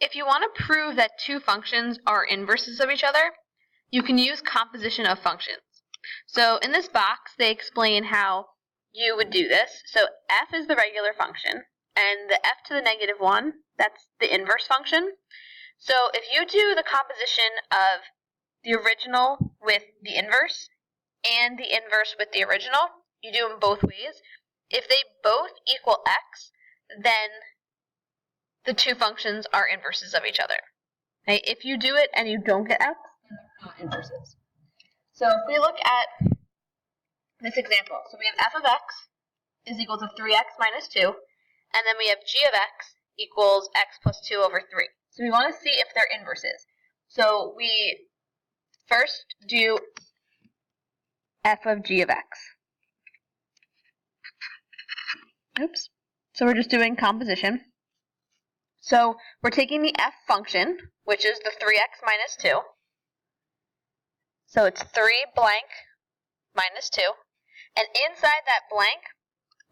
If you want to prove that two functions are inverses of each other, you can use composition of functions. So in this box, they explain how you would do this. So f is the regular function, and the f to the negative 1, that's the inverse function. So if you do the composition of the original with the inverse and the inverse with the original, you do them both ways. If they both equal x, then the two functions are inverses of each other. Okay? If you do it and you don't get x, then they're not inverses. So if we look at this example, so we have f of x is equal to 3x minus 2, and then we have g of x equals x plus 2 over 3. So we want to see if they're inverses. So we first do f of g of x. Oops. So we're just doing composition. So we're taking the f function, which is the 3x minus 2. So it's 3 blank minus 2. And inside that blank,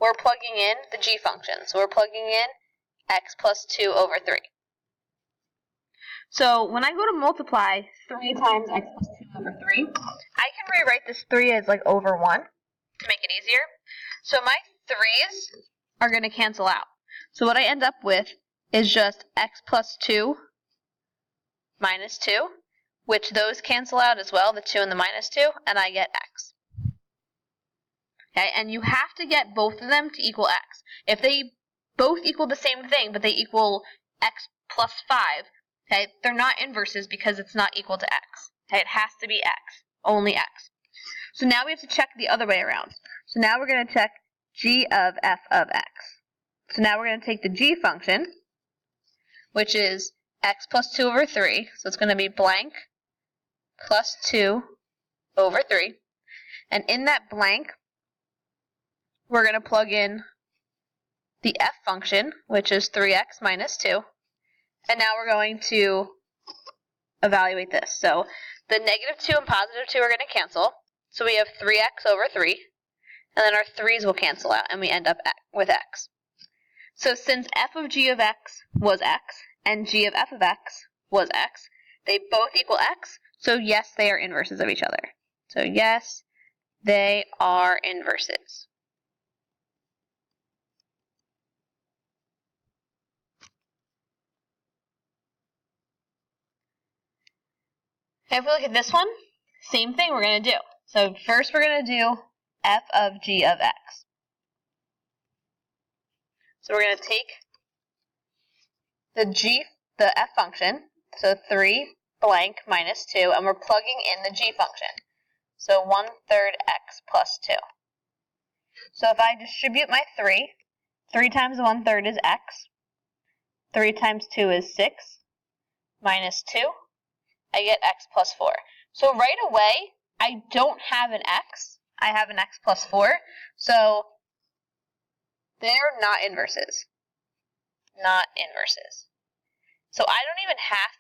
we're plugging in the g function. So we're plugging in x plus 2 over 3. So when I go to multiply 3 times x plus 2 over 3, I can rewrite this 3 as like over 1 to make it easier. So my 3's are going to cancel out. So what I end up with is just x plus 2 minus 2, which those cancel out as well, the 2 and the minus 2, and I get x. Okay, and you have to get both of them to equal x. If they both equal the same thing, but they equal x plus 5, okay, they're not inverses because it's not equal to x. Okay, it has to be x, only x. So now we have to check the other way around. So now we're going to check g of f of x. So now we're going to take the g function, which is x plus 2 over 3. So it's going to be blank plus 2 over 3. And in that blank, we're going to plug in the f function, which is 3x minus 2. And now we're going to evaluate this. So the negative 2 and positive 2 are going to cancel. So we have 3x over 3. And then our 3's will cancel out, and we end up with x. So since f of g of x was x, and g of f of x was x, they both equal x, so yes, they are inverses of each other. So yes, they are inverses. Okay, if we look at this one, same thing we're going to do. So first we're going to do f of g of x. So we're going to take the f function, so 3 blank minus 2, and we're plugging in the g function. So 1/3 x plus 2. So if I distribute my 3 times 1/3 is x. 3 times 2 is 6, minus 2. I get x plus 4. So right away, I don't have an x. I have an x plus 4. So they're not inverses. Not inverses. So I don't even have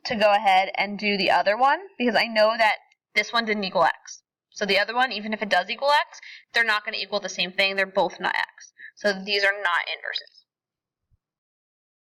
to go ahead and do the other one because I know that this one didn't equal x. So the other one, even if it does equal x, they're not going to equal the same thing. They're both not x. So these are not inverses.